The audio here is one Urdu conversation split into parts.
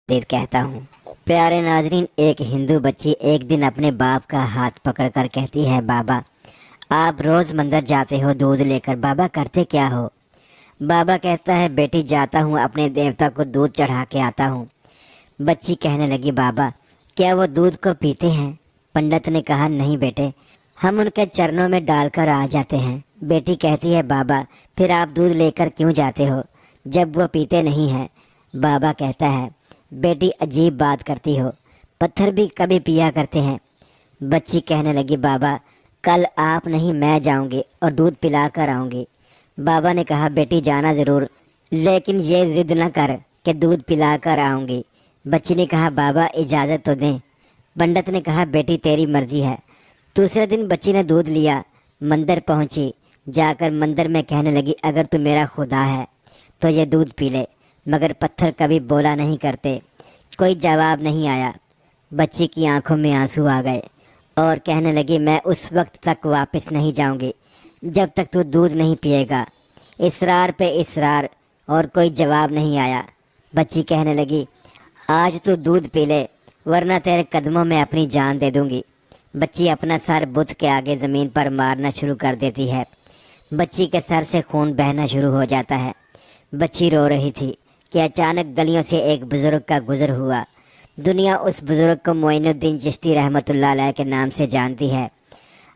کہتا ہوں۔ پیارے ناظرین، ایک ہندو بچی ایک دن اپنے باپ کا ہاتھ پکڑ کر کہتی ہے، بابا آپ روز مندر جاتے ہو دودھ لے کر، بابا کرتے کیا ہو؟ بابا کہتا ہے، بیٹی جاتا ہوں اپنے دیوتا کو دودھ چڑھا کے آتا ہوں۔ بچی کہنے لگی، بابا کیا وہ دودھ کو پیتے ہیں؟ پنڈت نے کہا، نہیں بیٹے، ہم ان کے چرنوں میں ڈال کر آ جاتے ہیں۔ بیٹی کہتی ہے، بابا پھر آپ دودھ لے کر کیوں جاتے ہو جب وہ پیتے نہیں ہیں؟ بابا کہتا ہے، بیٹی عجیب بات کرتی ہو، پتھر بھی کبھی پیا کرتے ہیں۔ بچی کہنے لگی، بابا کل آپ نہیں میں جاؤں گی اور دودھ پلا کر آؤں گی۔ بابا نے کہا، بیٹی جانا ضرور، لیکن یہ ضد نہ کر کہ دودھ پلا کر آؤں گی۔ بچی نے کہا، بابا اجازت تو دیں۔ پنڈت نے کہا، بیٹی تیری مرضی ہے۔ دوسرے دن بچی نے دودھ لیا، مندر پہنچی، جا کر مندر میں کہنے لگی، اگر تو میرا خدا ہے تو یہ دودھ پی لے۔ مگر پتھر کبھی بولا نہیں کرتے، کوئی جواب نہیں آیا۔ بچی کی آنکھوں میں آنسو آ گئے اور کہنے لگی، میں اس وقت تک واپس نہیں جاؤں گی جب تک تو دودھ نہیں پیے گا۔ اصرار پہ اصرار اور کوئی جواب نہیں آیا۔ بچی کہنے لگی، آج تو دودھ پی لے ورنہ تیرے قدموں میں اپنی جان دے دوں گی۔ بچی اپنا سر بت کے آگے زمین پر مارنا شروع کر دیتی ہے۔ بچی کے سر سے خون بہنا شروع ہو جاتا ہے۔ بچی رو رہی تھی کہ اچانک گلیوں سے ایک بزرگ کا گزر ہوا۔ دنیا اس بزرگ کو معین الدین چشتی رحمۃ اللہ علیہ کے نام سے جانتی ہے۔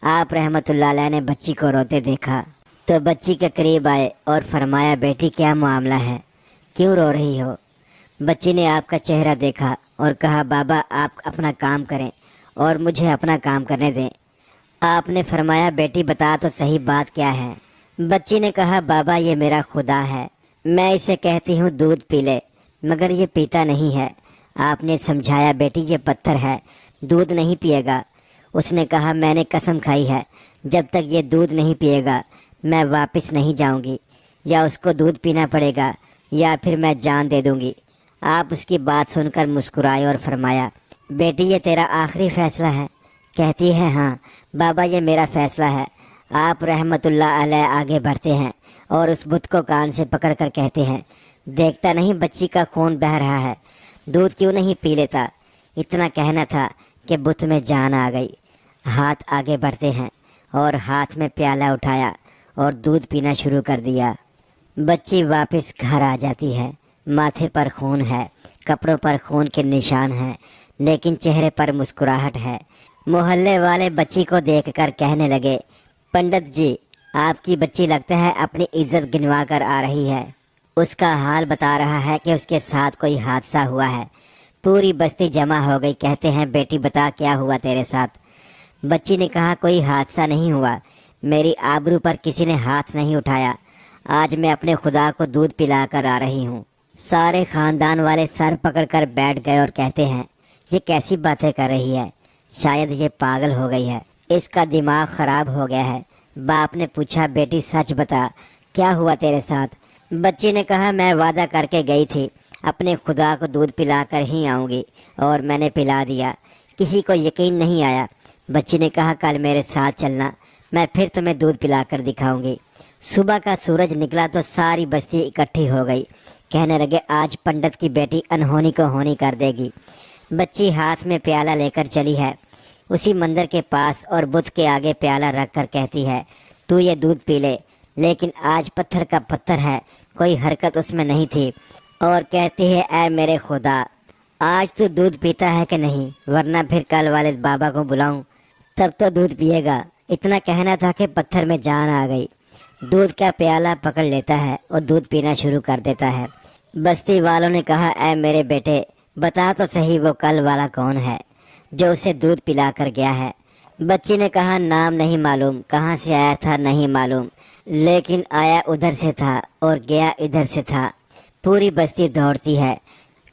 آپ رحمۃ اللہ علیہ نے بچی کو روتے دیکھا تو بچی کے قریب آئے اور فرمایا، بیٹی کیا معاملہ ہے، کیوں رو رہی ہو؟ بچی نے آپ کا چہرہ دیکھا اور کہا، بابا آپ اپنا کام کریں اور مجھے اپنا کام کرنے دیں۔ آپ نے فرمایا، بیٹی بتا تو صحیح بات کیا ہے؟ بچی نے کہا، بابا یہ میرا خدا ہے، میں اسے کہتی ہوں دودھ پی لے مگر یہ پیتا نہیں ہے۔ آپ نے سمجھایا، بیٹی یہ پتھر ہے، دودھ نہیں پیے گا۔ اس نے کہا، میں نے قسم کھائی ہے جب تک یہ دودھ نہیں پیے گا میں واپس نہیں جاؤں گی، یا اس کو دودھ پینا پڑے گا یا پھر میں جان دے دوں گی۔ آپ اس کی بات سن کر مسکرائے اور فرمایا، بیٹی یہ تیرا آخری فیصلہ ہے؟ کہتی ہے، ہاں بابا یہ میرا فیصلہ ہے۔ آپ رحمت اللہ علیہ آگے بڑھتے ہیں اور اس بت کو کان سے پکڑ کر کہتے ہیں، دیکھتا نہیں بچی کا خون بہہ رہا ہے، دودھ کیوں نہیں پی لیتا؟ اتنا کہنا تھا کہ بت میں جان آ گئی۔ ہاتھ آگے بڑھتے ہیں اور ہاتھ میں پیالہ اٹھایا اور دودھ پینا شروع کر دیا۔ بچی واپس گھر آ جاتی ہے۔ ماتھے پر خون ہے، کپڑوں پر خون کے نشان ہیں، لیکن چہرے پر مسکراہٹ ہے۔ محلے والے بچی کو دیکھ کر کہنے لگے، پنڈت جی آپ کی بچی لگتا ہے اپنی عزت گنوا کر آ رہی ہے، اس کا حال بتا رہا ہے کہ اس کے ساتھ کوئی حادثہ ہوا ہے۔ پوری بستی جمع ہو گئی، کہتے ہیں، بیٹی بتا کیا ہوا تیرے ساتھ؟ بچی نے کہا، کوئی حادثہ نہیں ہوا، میری آبرو پر کسی نے ہاتھ نہیں اٹھایا، آج میں اپنے خدا کو دودھ پلا کر آ رہی ہوں۔ سارے خاندان والے سر پکڑ کر بیٹھ گئے اور کہتے ہیں، یہ کیسی باتیں کر رہی ہے، شاید یہ پاگل ہو گئی ہے، اس کا دماغ خراب ہو گیا ہے۔ باپ نے پوچھا، بیٹی سچ بتا کیا ہوا تیرے ساتھ؟ بچی نے کہا، میں وعدہ کر کے گئی تھی اپنے خدا کو دودھ پلا کر ہی آؤں گی اور میں نے پلا دیا، کسی کو یقین نہیں آیا۔ بچی نے کہا، کل میرے ساتھ چلنا، میں پھر تمہیں دودھ پلا کر دکھاؤں گی۔ صبح کا سورج نکلا تو ساری بستی اکٹھی ہو گئی، کہنے لگے، آج پنڈت کی بیٹی انہونی کو ہونی کر دے گی۔ بچی ہاتھ میں پیالہ لے کر چلی ہے، اسی مندر کے پاس اور بت کے آگے پیالہ رکھ کر کہتی ہے، تو یہ دودھ پی لے، لیکن آج پتھر کا پتھر ہے، کوئی حرکت اس میں نہیں تھی، اور کہتی ہے، اے میرے خدا آج تو دودھ پیتا ہے کہ نہیں، ورنہ پھر کل والد بابا کو بلاؤں تب تو دودھ پیے گا۔ اتنا کہنا تھا کہ پتھر میں جان آ گئی، دودھ کا پیالہ پکڑ لیتا ہے اور دودھ پینا شروع کر دیتا ہے۔ بستی والوں نے کہا، اے میرے بیٹے بتا تو صحیح وہ کل والا کون ہے جو اسے دودھ پلا کر گیا ہے؟ بچی نے کہا، نام نہیں معلوم، کہاں سے آیا تھا نہیں معلوم، لیکن آیا ادھر سے تھا اور گیا ادھر سے تھا۔ پوری بستی دوڑتی ہے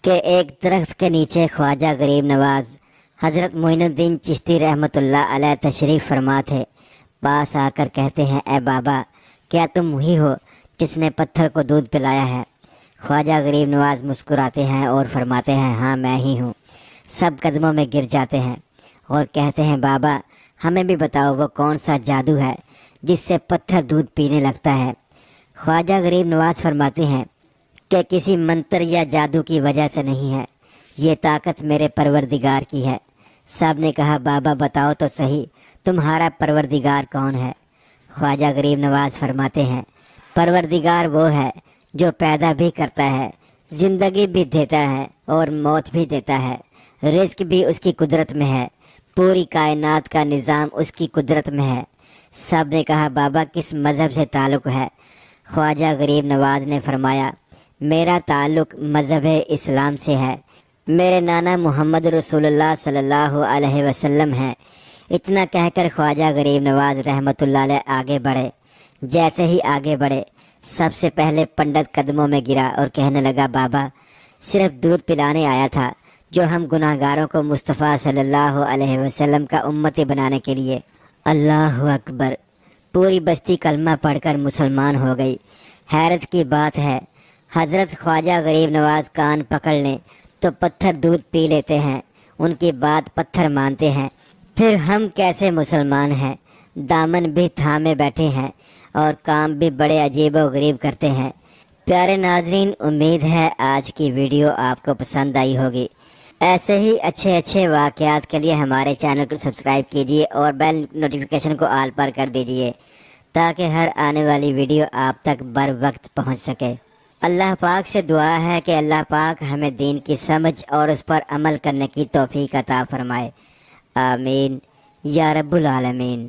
کہ ایک درخت کے نیچے خواجہ غریب نواز حضرت معین الدین چشتی رحمۃ اللہ علیہ تشریف فرما تھے۔ پاس آ کر کہتے ہیں، اے بابا کیا تم وہی ہو جس نے پتھر کو دودھ پلایا ہے؟ خواجہ غریب نواز مسکراتے ہیں اور فرماتے ہیں، ہاں میں ہی ہوں۔ سب قدموں میں گر جاتے ہیں اور کہتے ہیں، بابا ہمیں بھی بتاؤ وہ کون سا جادو ہے جس سے پتھر دودھ پینے لگتا ہے؟ خواجہ غریب نواز فرماتے ہیں کہ کسی منتر یا جادو کی وجہ سے نہیں ہے، یہ طاقت میرے پروردگار کی ہے۔ سب نے کہا بابا بتاؤ تو صحیح، تمہارا پروردگار کون ہے؟ خواجہ غریب نواز فرماتے ہیں پروردگار وہ ہے جو پیدا بھی کرتا ہے، زندگی بھی دیتا ہے اور موت بھی دیتا ہے، رزق بھی اس کی قدرت میں ہے، پوری کائنات کا نظام اس کی قدرت میں ہے۔ سب نے کہا بابا کس مذہب سے تعلق ہے؟ خواجہ غریب نواز نے فرمایا میرا تعلق مذہب اسلام سے ہے، میرے نانا محمد رسول اللہ صلی اللہ علیہ وسلم ہیں۔ اتنا کہہ کر خواجہ غریب نواز رحمۃ اللہ علیہ آگے بڑھے۔ جیسے ہی آگے بڑھے سب سے پہلے پنڈت قدموں میں گرا اور کہنے لگا بابا صرف دودھ پلانے آیا تھا جو ہم گناہ گاروں کو مصطفیٰ صلی اللہ علیہ وسلم کا امتی بنانے کے لیے۔ اللہ اکبر! پوری بستی کلمہ پڑھ کر مسلمان ہو گئی۔ حیرت کی بات ہے حضرت خواجہ غریب نواز کان پکڑ لیں تو پتھر دودھ پی لیتے ہیں، ان کی بات پتھر مانتے ہیں، پھر ہم کیسے مسلمان ہیں؟ دامن بھی تھامے بیٹھے ہیں اور کام بھی بڑے عجیب و غریب کرتے ہیں۔ پیارے ناظرین، امید ہے آج کی ویڈیو آپ کو پسند آئی ہوگی۔ ایسے ہی اچھے واقعات کے لیے ہمارے چینل کو سبسکرائب کیجیے اور بیل نوٹیفیکیشن کو آل پر کر دیجیے تاکہ ہر آنے والی ویڈیو آپ تک بر وقت پہنچ سکے۔ اللہ پاک سے دعا ہے کہ اللہ پاک ہمیں دین کی سمجھ اور اس پر عمل کرنے کی توفیق عطا فرمائے۔ آمین یا رب العالمین۔